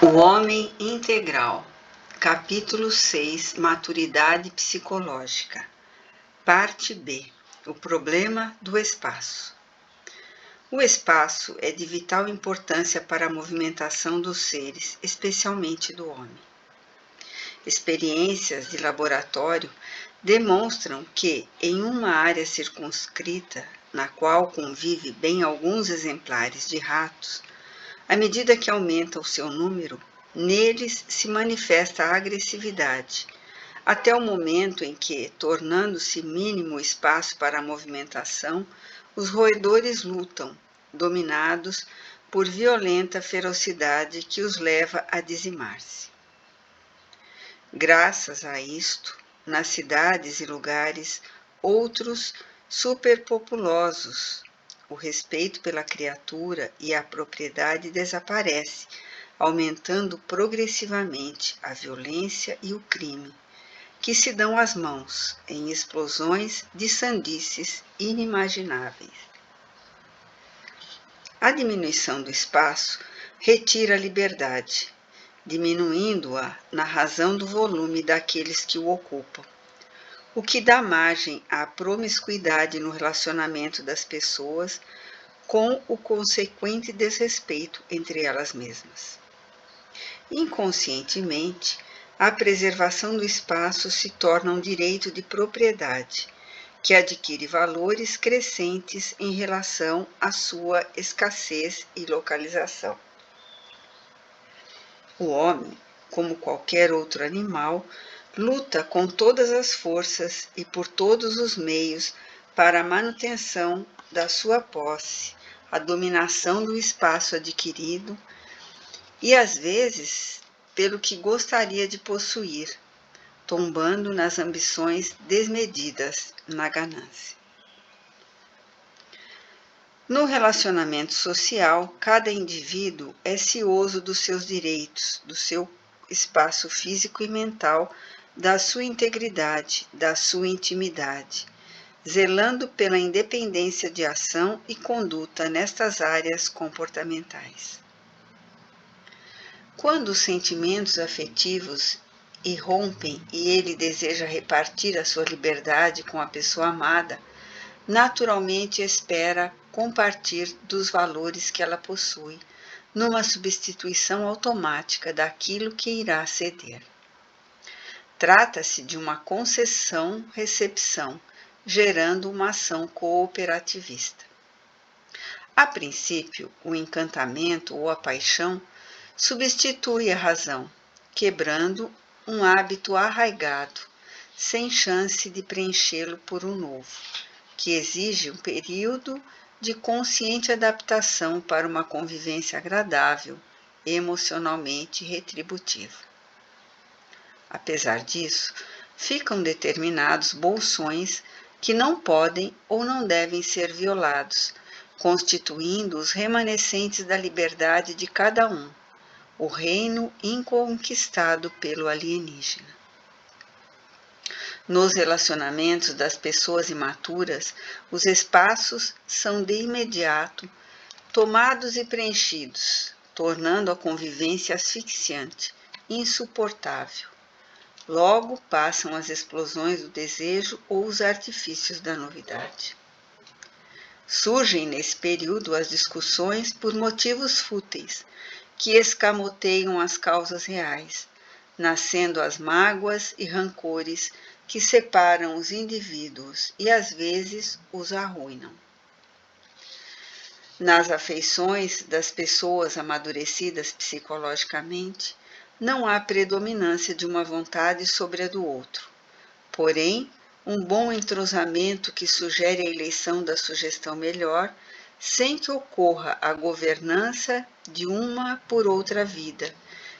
O Homem Integral, capítulo 6, Maturidade Psicológica, parte B, o problema do espaço. O espaço é de vital importância para a movimentação dos seres, especialmente do homem. Experiências de laboratório demonstram que, em uma área circunscrita, na qual convive bem alguns exemplares de ratos, à medida que aumenta o seu número, neles se manifesta a agressividade, até o momento em que, tornando-se mínimo o espaço para a movimentação, os roedores lutam, dominados por violenta ferocidade que os leva a dizimar-se. Graças a isto, nas cidades e lugares, outros superpopulosos, o respeito pela criatura e a propriedade desaparece, aumentando progressivamente a violência e o crime, que se dão as mãos em explosões de sandices inimagináveis. A diminuição do espaço retira a liberdade, diminuindo-a na razão do volume daqueles que o ocupam, o que dá margem à promiscuidade no relacionamento das pessoas, com o consequente desrespeito entre elas mesmas. Inconscientemente, a preservação do espaço se torna um direito de propriedade, que adquire valores crescentes em relação à sua escassez e localização. O homem, como qualquer outro animal, luta com todas as forças e por todos os meios para a manutenção da sua posse, a dominação do espaço adquirido e, às vezes, pelo que gostaria de possuir, tombando nas ambições desmedidas, na ganância. No relacionamento social, cada indivíduo é cioso dos seus direitos, do seu espaço físico e mental, da sua integridade, da sua intimidade, zelando pela independência de ação e conduta nestas áreas comportamentais. Quando os sentimentos afetivos irrompem e ele deseja repartir a sua liberdade com a pessoa amada, naturalmente espera compartir dos valores que ela possui, numa substituição automática daquilo que irá ceder. Trata-se de uma concessão-recepção, gerando uma ação cooperativista. A princípio, o encantamento ou a paixão substitui a razão, quebrando um hábito arraigado, sem chance de preenchê-lo por um novo, que exige um período de consciente adaptação para uma convivência agradável, emocionalmente retributiva. Apesar disso, ficam determinados bolsões que não podem ou não devem ser violados, constituindo os remanescentes da liberdade de cada um, o reino inconquistado pelo alienígena. Nos relacionamentos das pessoas imaturas, os espaços são de imediato tomados e preenchidos, tornando a convivência asfixiante, insuportável. Logo passam as explosões do desejo ou os artifícios da novidade. Surgem nesse período as discussões por motivos fúteis, que escamoteiam as causas reais, nascendo as mágoas e rancores que separam os indivíduos e às vezes os arruinam. Nas afeições das pessoas amadurecidas psicologicamente, não há predominância de uma vontade sobre a do outro. Porém, um bom entrosamento que sugere a eleição da sugestão melhor, sem que ocorra a governança de uma por outra vida,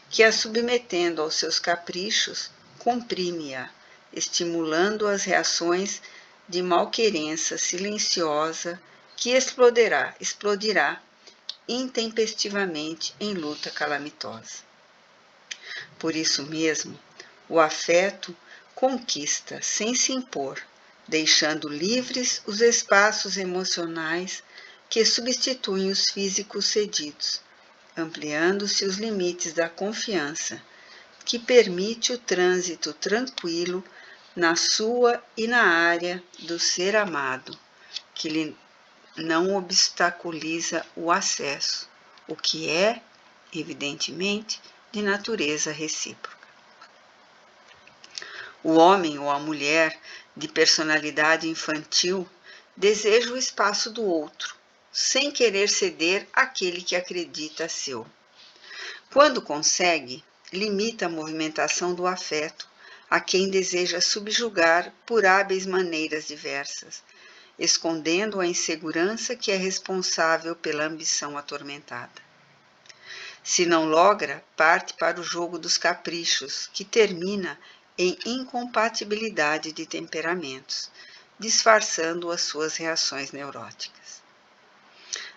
que a submetendo aos seus caprichos, comprime-a, estimulando as reações de malquerença silenciosa que explodirá intempestivamente em luta calamitosa. Por isso mesmo, o afeto conquista sem se impor, deixando livres os espaços emocionais que substituem os físicos cedidos, ampliando-se os limites da confiança, que permite o trânsito tranquilo na sua e na área do ser amado, que lhe não obstaculiza o acesso, o que é, evidentemente, de natureza recíproca. O homem ou a mulher de personalidade infantil deseja o espaço do outro, sem querer ceder àquele que acredita seu. Quando consegue, limita a movimentação do afeto a quem deseja subjugar por hábeis maneiras diversas, escondendo a insegurança que é responsável pela ambição atormentada. Se não logra, parte para o jogo dos caprichos, que termina em incompatibilidade de temperamentos, disfarçando as suas reações neuróticas.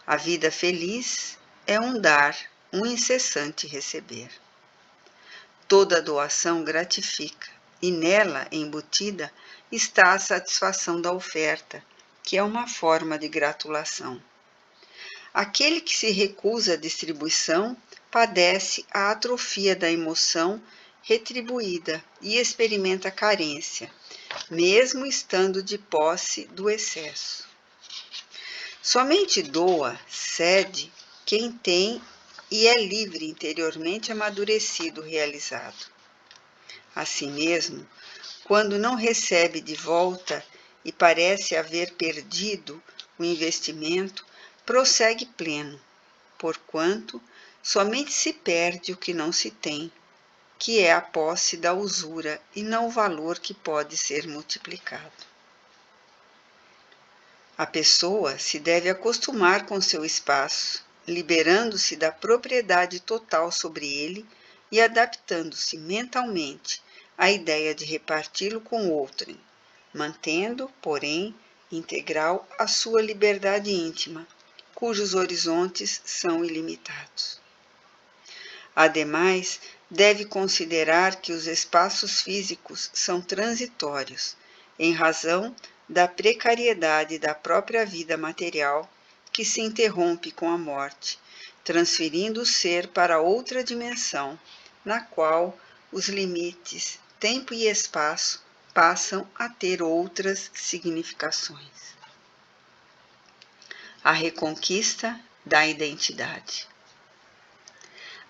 A vida feliz é um dar, um incessante receber. Toda doação gratifica, e nela embutida está a satisfação da oferta, que é uma forma de gratulação. Aquele que se recusa à distribuição padece a atrofia da emoção retribuída e experimenta carência, mesmo estando de posse do excesso. Somente doa, cede, quem tem e é livre interiormente amadurecido, realizado. Assim mesmo, quando não recebe de volta e parece haver perdido o investimento, prossegue pleno, porquanto somente se perde o que não se tem, que é a posse da usura e não o valor que pode ser multiplicado. A pessoa se deve acostumar com seu espaço, liberando-se da propriedade total sobre ele e adaptando-se mentalmente à ideia de reparti-lo com outrem, mantendo, porém, integral a sua liberdade íntima, cujos horizontes são ilimitados. Ademais, deve considerar que os espaços físicos são transitórios, em razão da precariedade da própria vida material, que se interrompe com a morte, transferindo o ser para outra dimensão, na qual os limites, tempo e espaço passam a ter outras significações. A reconquista da identidade.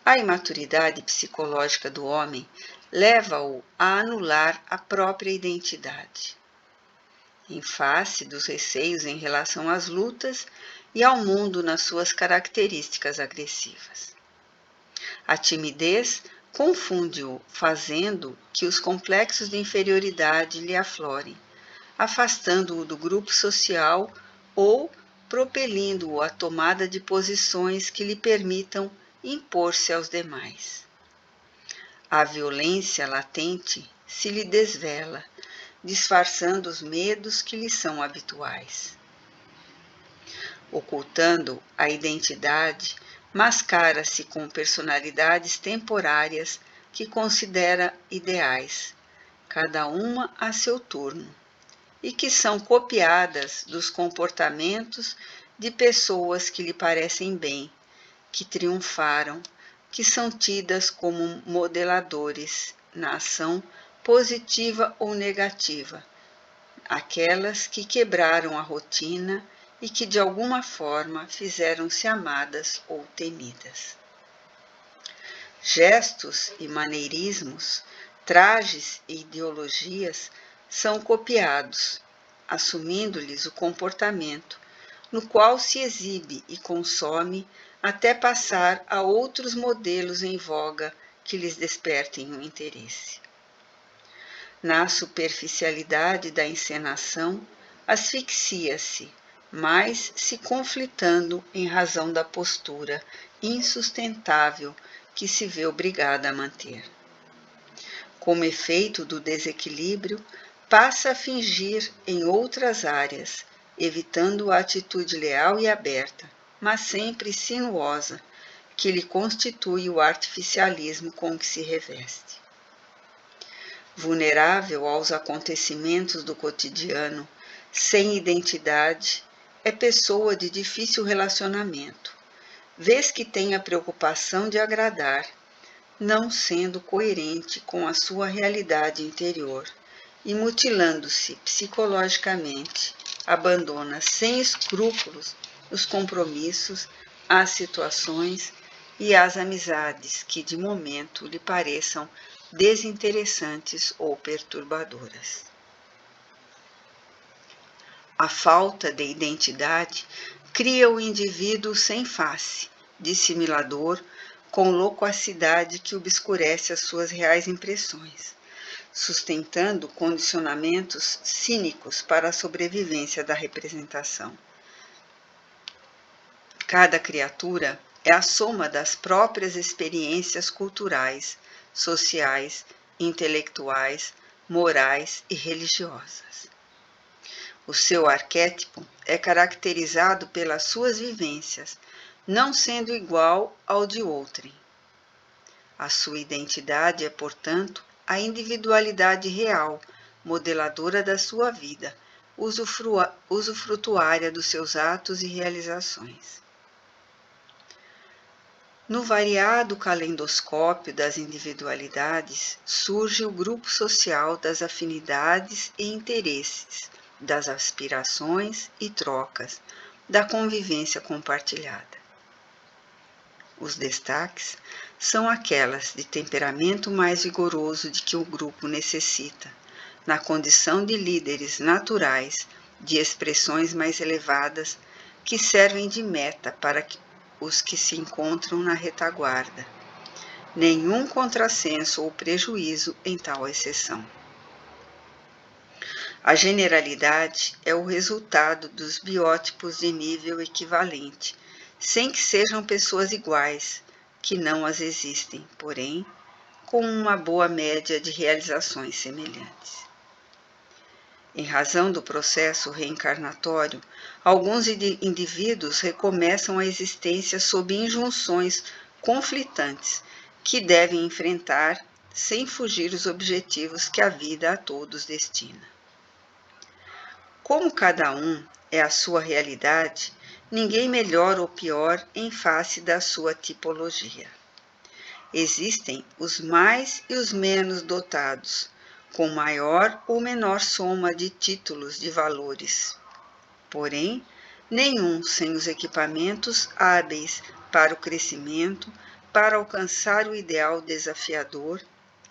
A imaturidade psicológica do homem leva-o a anular a própria identidade, em face dos receios em relação às lutas e ao mundo nas suas características agressivas. A timidez confunde-o, fazendo que os complexos de inferioridade lhe aflorem, afastando-o do grupo social ou propelindo-o à tomada de posições que lhe permitam impor-se aos demais. A violência latente se lhe desvela, disfarçando os medos que lhe são habituais. Ocultando a identidade, mascara-se com personalidades temporárias que considera ideais, cada uma a seu turno, e que são copiadas dos comportamentos de pessoas que lhe parecem bem, que triunfaram, que são tidas como modeladores na ação positiva ou negativa, aquelas que quebraram a rotina e que de alguma forma fizeram-se amadas ou temidas. Gestos e maneirismos, trajes e ideologias são copiados, assumindo-lhes o comportamento, no qual se exibe e consome até passar a outros modelos em voga que lhes despertem o interesse. Na superficialidade da encenação, asfixia-se, mas se conflitando em razão da postura insustentável que se vê obrigada a manter. Como efeito do desequilíbrio, passa a fingir em outras áreas, evitando a atitude leal e aberta, mas sempre sinuosa, que lhe constitui o artificialismo com que se reveste. Vulnerável aos acontecimentos do cotidiano, sem identidade, é pessoa de difícil relacionamento, vez que tem a preocupação de agradar, não sendo coerente com a sua realidade interior e mutilando-se psicologicamente, abandona sem escrúpulos os compromissos, as situações e as amizades que de momento lhe pareçam desinteressantes ou perturbadoras. A falta de identidade cria o indivíduo sem face, dissimulador, com loquacidade que obscurece as suas reais impressões, sustentando condicionamentos cínicos para a sobrevivência da representação. Cada criatura é a soma das próprias experiências culturais, sociais, intelectuais, morais e religiosas. O seu arquétipo é caracterizado pelas suas vivências, não sendo igual ao de outrem. A sua identidade é, portanto, a individualidade real, modeladora da sua vida, usufrutuária dos seus atos e realizações. No variado calendoscópio das individualidades surge o grupo social das afinidades e interesses, das aspirações e trocas, da convivência compartilhada. Os destaques são aquelas de temperamento mais vigoroso de que o grupo necessita, na condição de líderes naturais de expressões mais elevadas que servem de meta para os que se encontram na retaguarda. Nenhum contrassenso ou prejuízo em tal exceção. A generalidade é o resultado dos biótipos de nível equivalente, sem que sejam pessoas iguais, que não as existem, porém, com uma boa média de realizações semelhantes. Em razão do processo reencarnatório, alguns indivíduos recomeçam a existência sob injunções conflitantes, que devem enfrentar sem fugir os objetivos que a vida a todos destina. Como cada um é a sua realidade, ninguém melhor ou pior em face da sua tipologia. Existem os mais e os menos dotados, com maior ou menor soma de títulos de valores. Porém, nenhum sem os equipamentos hábeis para o crescimento, para alcançar o ideal desafiador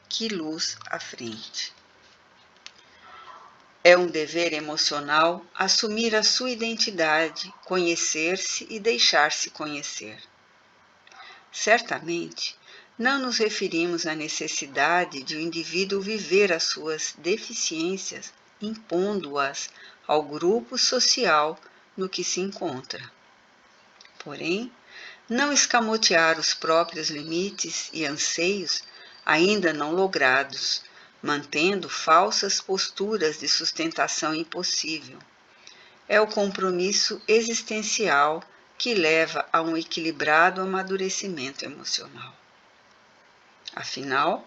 que luz à frente. É um dever emocional assumir a sua identidade, conhecer-se e deixar-se conhecer. Certamente, não nos referimos à necessidade de o indivíduo viver as suas deficiências, impondo-as ao grupo social no que se encontra. Porém, não escamotear os próprios limites e anseios ainda não logrados, mantendo falsas posturas de sustentação impossível. É o compromisso existencial que leva a um equilibrado amadurecimento emocional. Afinal,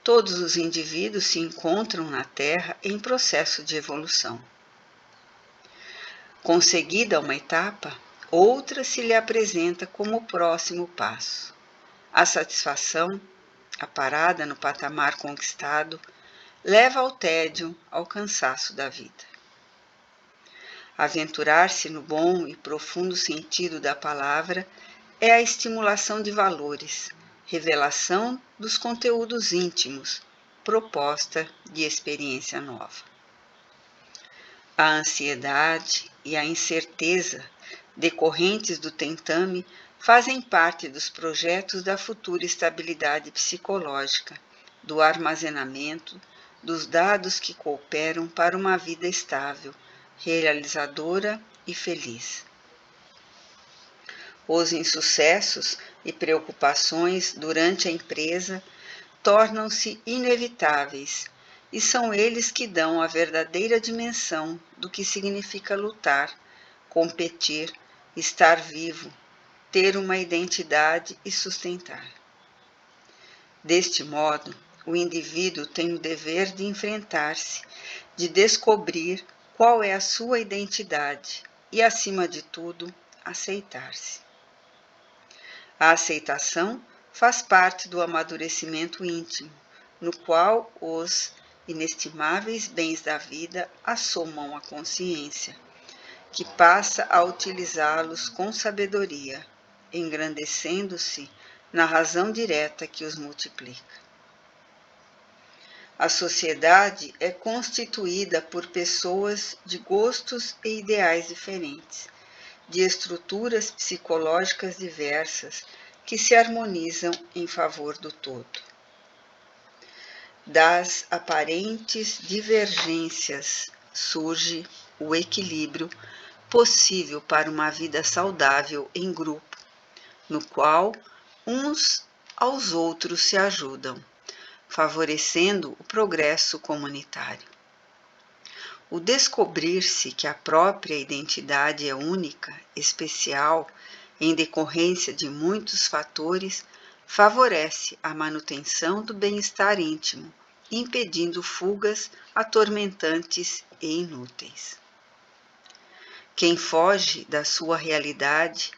todos os indivíduos se encontram na Terra em processo de evolução. Conseguida uma etapa, outra se lhe apresenta como o próximo passo. A satisfação, a parada no patamar conquistado, leva ao tédio, ao cansaço da vida. Aventurar-se no bom e profundo sentido da palavra é a estimulação de valores, revelação dos conteúdos íntimos, proposta de experiência nova. A ansiedade e a incerteza decorrentes do tentame fazem parte dos projetos da futura estabilidade psicológica, do armazenamento, dos dados que cooperam para uma vida estável, realizadora e feliz. Os insucessos e preocupações durante a empresa tornam-se inevitáveis e são eles que dão a verdadeira dimensão do que significa lutar, competir, estar vivo, ter uma identidade e sustentar. Deste modo, o indivíduo tem o dever de enfrentar-se, de descobrir qual é a sua identidade e, acima de tudo, aceitar-se. A aceitação faz parte do amadurecimento íntimo, no qual os inestimáveis bens da vida assomam a consciência, que passa a utilizá-los com sabedoria, engrandecendo-se na razão direta que os multiplica. A sociedade é constituída por pessoas de gostos e ideais diferentes, de estruturas psicológicas diversas que se harmonizam em favor do todo. Das aparentes divergências surge o equilíbrio possível para uma vida saudável em grupo, no qual uns aos outros se ajudam, favorecendo o progresso comunitário. O descobrir-se que a própria identidade é única, especial, em decorrência de muitos fatores, favorece a manutenção do bem-estar íntimo, impedindo fugas atormentantes e inúteis. Quem foge da sua realidade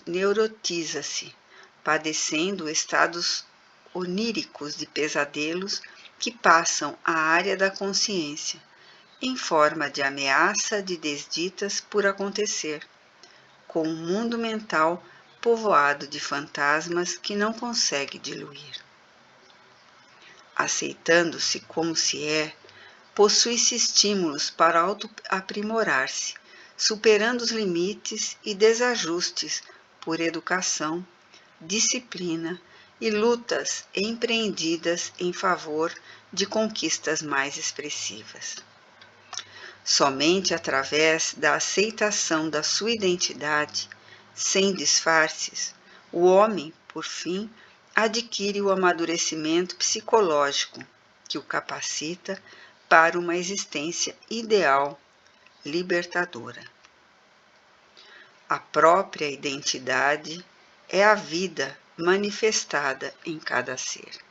neurotiza-se, padecendo estados oníricos de pesadelos que passam à área da consciência, em forma de ameaça de desditas por acontecer, com um mundo mental povoado de fantasmas que não consegue diluir. Aceitando-se como se é, possui-se estímulos para auto-aprimorar-se, superando os limites e desajustes por educação, disciplina e lutas empreendidas em favor de conquistas mais expressivas. Somente através da aceitação da sua identidade, sem disfarces, o homem, por fim, adquire o amadurecimento psicológico que o capacita para uma existência ideal, libertadora. A própria identidade é a vida manifestada em cada ser.